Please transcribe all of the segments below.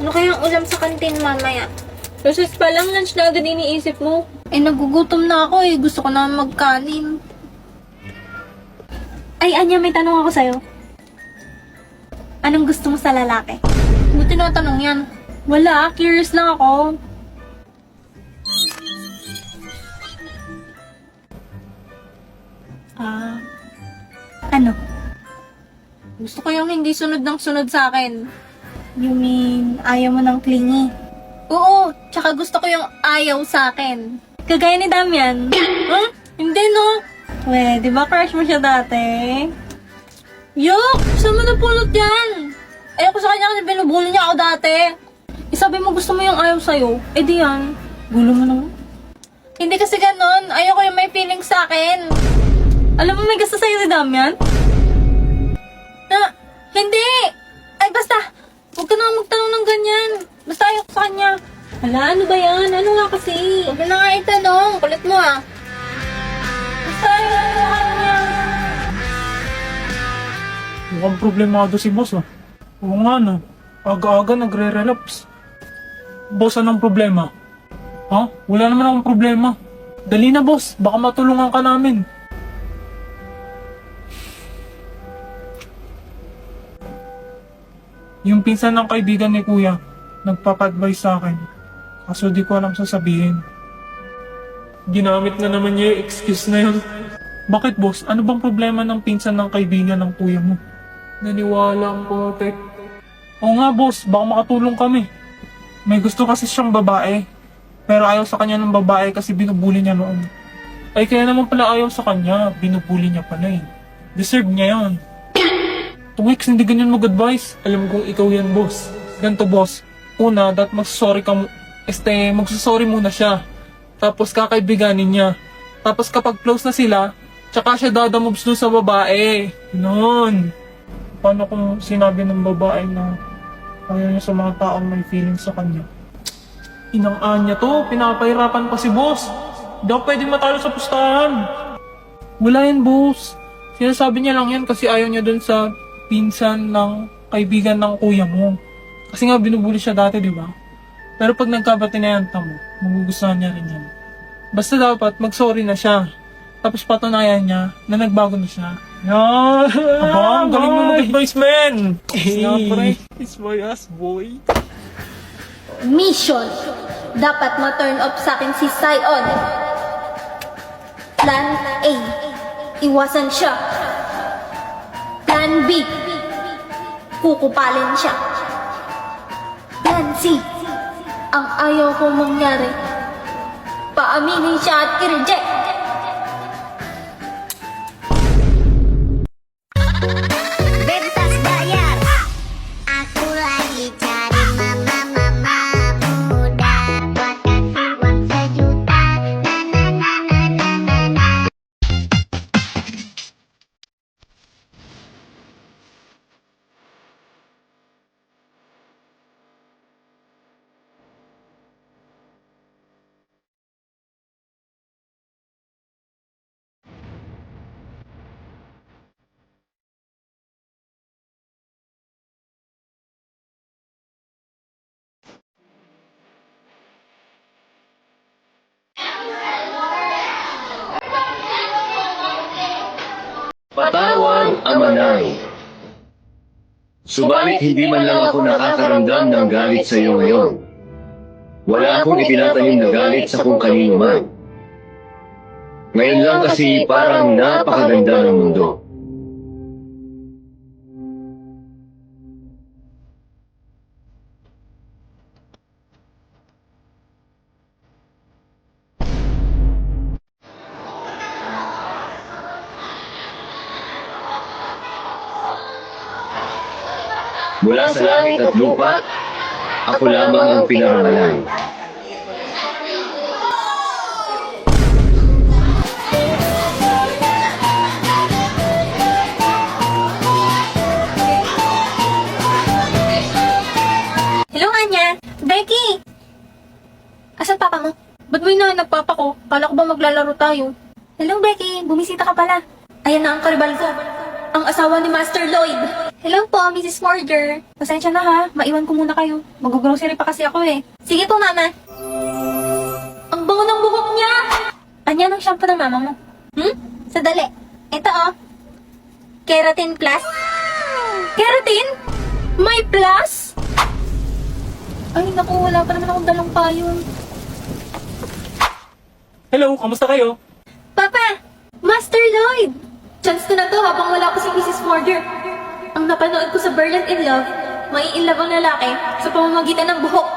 Ano kayang ulam sa kantin mamaya? Recess pa lang, lunch na agad iniisip mo. Eh, nagugutom na ako eh. Gusto ko na magkanin. Ay, Anya, may tanong ako sa'yo. Anong gusto mo sa lalaki? Ba't tinatanong yan? Wala, curious lang ako. Ano? Gusto ko yung hindi sunod ng sunod sa akin. You mean, ayaw mo ng clingy? Oo, tsaka gusto ko yung ayaw sa akin. Kagaya ni Damian. Huh? Hindi no. We, di ba crush mo siya dati? Yuck! Saan mo napulot yan? Ayoko sa kanya kasi binubuli niya ako dati. Isabi mo gusto mo yung ayaw sa'yo. Eh di yan. Gulo mo naman. Hindi kasi ganun. Ayoko yung may feeling sa akin. Alam mo may gusto sa'yo si Damian? Hindi! Ay basta! Huwag ka na magtanong ng ganyan. Basta ayoko sa kanya. Hala, ano ba yan? Ano nga kasi? Huwag mo na nga itanong. Kulit mo ah. Basta ayoko sa kanya. Mukhang problemado si boss ah. Oo nga no. Aga-aga nagre-relapse. Boss, anong problema? Ha? Wala naman akong problema. Dali na boss, baka matulungan ka namin. Yung pinsan ng kaibigan ni kuya, nagpapa-advise sa akin. Kaso di ko alam sasabihin. Ginamit na naman niya yung excuse na yun. Bakit boss? Ano bang problema ng pinsan ng kaibigan ng kuya mo? Naniwala ang potek. Oo nga boss, baka makatulong kami. May gusto kasi siyang babae. Pero ayaw sa kanya ng babae kasi binubuli niya noon. Ay kaya naman pala ayaw sa kanya, binubuli niya pala eh. Deserve niya yun. Tuwix, hindi ganyan mag-advise. Alam kong ikaw yan boss. Ganto boss. Una, magsasorry ka magsasorry muna siya. Tapos kakaibiganin niya. Tapos kapag close na sila, tsaka siya dadamoves dun sa babae. Noon. Paano kung sinabi ng babae na ayaw niya sa mga taong may feelings sa kanya? Inang-an niya to, pinapahirapan pa si boss. Hindi ako pwede matalo sa pustahan. Wala yan boss. Sinasabi niya lang yan kasi ayaw niya dun sa pinsan ng kaibigan ng kuya mo. Kasi nga binubuli siya dati, di ba? Pero pag nagkabatinayanta mo, magugustuhan niya rin yan. Basta dapat mag-sorry na siya. Tapos patunayan niya na nagbago na siya. Yan! Aba, ang galing mo mag-advise, man! Hey, it's my ass, boy. Mission! Dapat ma-turn off sa akin si Sion. Plan A. Iwasan siya. Plan B. Kukupalin siya. Plan C. Ang ayaw kong mangyari, paaminin siya at i-reject. Bebas bayar. Aku lagi cari mama muda. Buat kasih uang sejuta. Na na na na na na na. Patawan ang manay. Subalit hindi man lang ako nakakaramdam ng galit sa iyo ngayon. Wala akong itinatanim na galit sa kung kanino man. Ngayon lang kasi parang napakaganda ng mundo. Mula sa langit at lupa, ako lamang ang pinarangalan. Hello, Anya. Becky! Asan papa mo? Ba't mo hinahanap papa ko? Kala ko ba maglalaro tayo? Hello, Becky. Bumisita ka pala. Ayan na ang karibal ko. Ang asawa ni Master Lloyd. Hello po, Mrs. Morger. Pasensya na ha, maiwan ko muna kayo. Mag-grocery pa kasi ako eh. Sige po, mama. Ang bango ng buhok niya! Anya ng shampoo ng mama mo? Sadali. Ito oh. Keratin Plus. Keratin? May plus? Ay, naku, wala pa naman akong dalang payong. Hello, kamusta kayo? Papa! Master Lloyd! Chance ko na to habang wala pa si Mrs. Morger. Ang napanood ko sa Berlin in Love, mai-inlove ang lalaki sa pamamagitan ng buhok.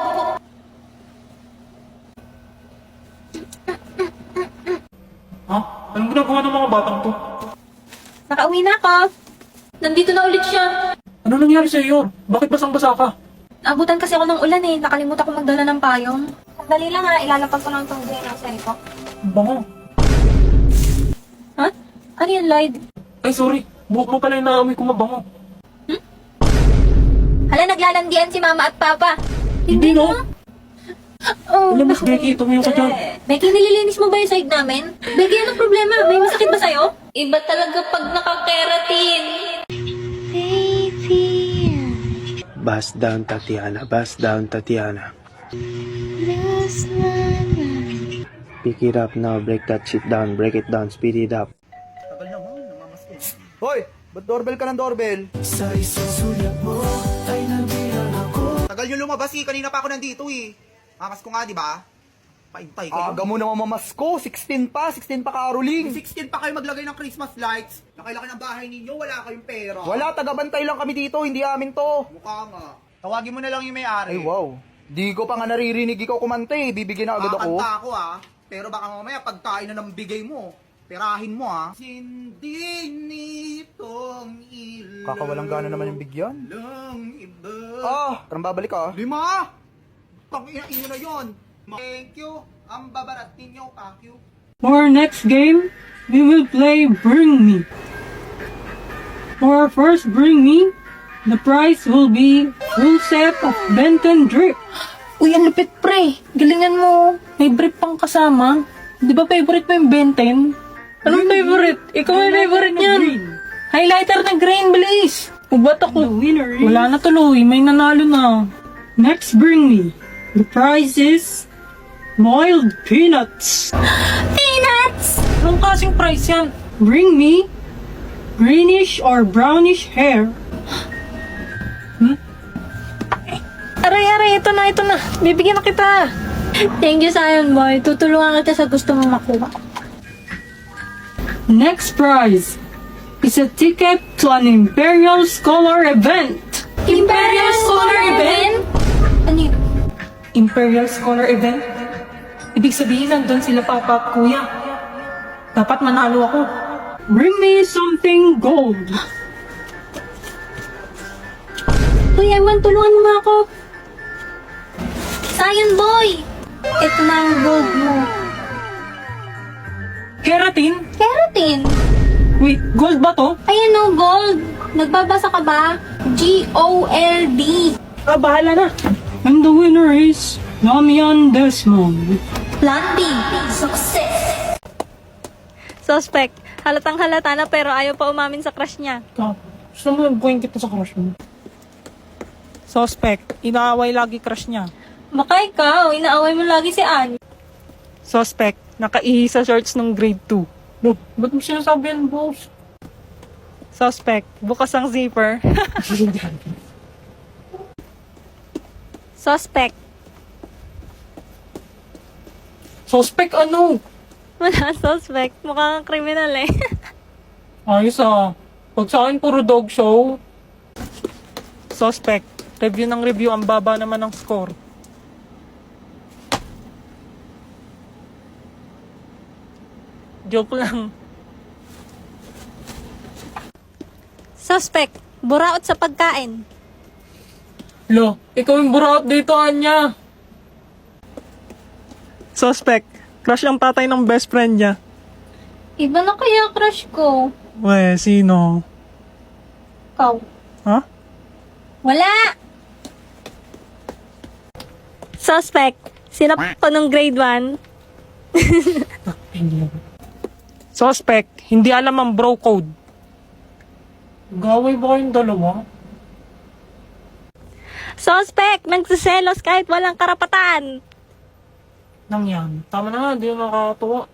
Ha? Anong ginagawa ng mga batang to? Nakauwi na ako. Nandito na ulit siya. Ano nangyari sa iyo? Bakit basang-basa ka? Abutan kasi ako ng ulan eh. Nakalimutan ko magdala ng payong. Sandali lang ha, ilalapag ko lang itong grocery ko. Ang bango. Ha? Ano yan, Lloyd? Ay, sorry. Buhok mo pala yung naamoy ko mabango. Hala, naglalandian si mama at papa. Hindi no? Oh, Alam mo, Becky, tumayo ka dyan. Becky, nililinis mo ba yung side namin? Becky, anong problema? May masakit ba sa'yo? Iba talaga pag nakakeratin. Bust down, Tatiana. Bust down, Tatiana. Pick it up now. Break that shit down. Break it down. Speed it up. Hoy! Ba't doorbell ka ng doorbell? Tagal nyo lumabas eh. Kanina pa ako nandito eh. Mamas ko nga, di ba? Paintay kayo. Aga mo naman mamasko. 16 pa Caroling. 16 pa kayo maglagay ng Christmas lights. Nakilaki ng bahay ninyo, wala kayong pera. Wala, taga-bantay lang kami dito. Hindi amin to. Mukha nga. Tawagin mo na lang yung may-ari. Ay, wow. Di ko pa nga naririnig ikaw kumante. Bibigyan na agad ako. Kakanta ako ah. Pero baka mamaya pagkain na ng bigay mo. Perahin mo ah. Hindi nitong ilaw. Kakawalang gana naman yung bigyan. Lang iba. Ah, parang babalik ah. 5! Pang-ina na yun. Thank you. Ang babarat ninyo, Pakyo. For our next game, we will play Bring Me. For our first Bring Me, the prize will be full set of Benton drip. Uy, ang lupit pre. Galingan mo. May drip pang kasama. Di ba favorite mo yung Benton? Anong favorite? Ikaw yung favorite niyan. Highlighter na green, bilis. Ubat ako. Wala na tuloy. May nanalo na. Next Bring Me. The prize is boiled peanuts. Peanuts! Anong kasing price yan? Bring me greenish or brownish hair. Aray, ito na. Bibigyan na kita. Thank you, Sion Boy. Tutulungan kita sa gusto mo makuha. Next prize is a ticket to an Imperial Scholar event. Imperial Scholar Event? Ano yun? Imperial Scholar event? Ibig sabihin nandun sila papa at kuya. Dapat manalo ako. Bring me something gold. Uy, Ewan, tulungan mo ako. Sion Boy! Ito na ang gold mo. Keratin? Keratin! Wait, gold ba to? Ayan o, gold. Nagbabasa ka ba? G-O-L-D. Bahala na. And the winner is Damian Desmond. Plan B. Success! Suspect. Halatang halata na pero ayaw pa umamin sa crush niya. Gusto mo nag-point kita sa crush mo? Suspect. Inaaway lagi crush niya. Baka ikaw, inaaway mo lagi si Annie. Suspect. Nakaihi sa shorts ng grade 2. No, ba't mo sinasabi yan, boss? Suspect. Bukas ang zipper. Suspect. Suspect ano? Wala, suspect. Mukhang kriminal eh. Ayos ah. Pag sa akin puro dog show. Suspect. Review ng review. Ang baba naman ng score. Joke lang. Suspect. Buraot sa pagkain. Lo, ikaw yung buraot dito, Anya. Suspect. Crush ang tatay ng best friend niya. Iba na kaya crush ko. Weh, sino? Ikaw. Ha? Wala! Suspect. Sinap ko nung grade 1. Suspect. Hindi alam ang bro code. Gaway ba kayong dalawa? Suspect, nagsiselos kahit walang karapatan. Nang yan. Tama na nga, di na nakakatuwa.